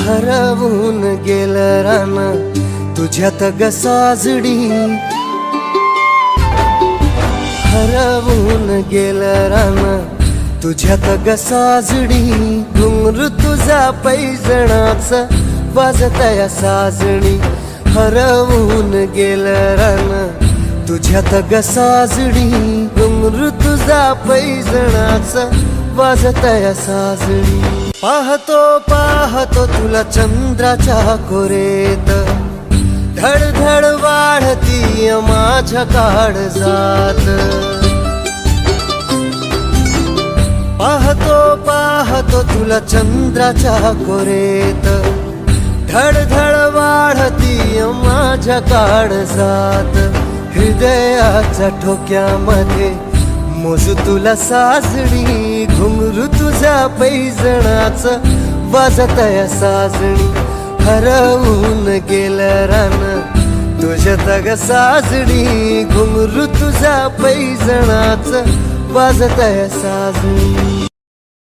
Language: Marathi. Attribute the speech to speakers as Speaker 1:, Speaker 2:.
Speaker 1: हरवून गेलं रान तुझ्यात ग साजडी, हरवून गेलं रान तुझ्यात ग साजडी. घुंगरू तुझा पैजणाचा वाजतया साजणी, हरवून गेलं रान तुझ्यात ग साजडी. घुंगरू तुझा पैजणाचा वाजतया साजणी. पाहतो पाहतो तुला चंद्राच्या कोरेत, धडधड वाढती माझ्या काळजात. पाहतो पाहतो तुला चंद्राच्या कोरेत, धडधड वाढती माझ्या काळजात. हृदयाच्या ठोक्यामध्ये मोजू तुला साजणी, घुंगरू तुझ्या पैजणाचं वाजतया साजणी. हरवून गेलं रान तुझ्यात ग साजणी, घुंगरू तुझ्या पैजणाचं वाजतया साजणी.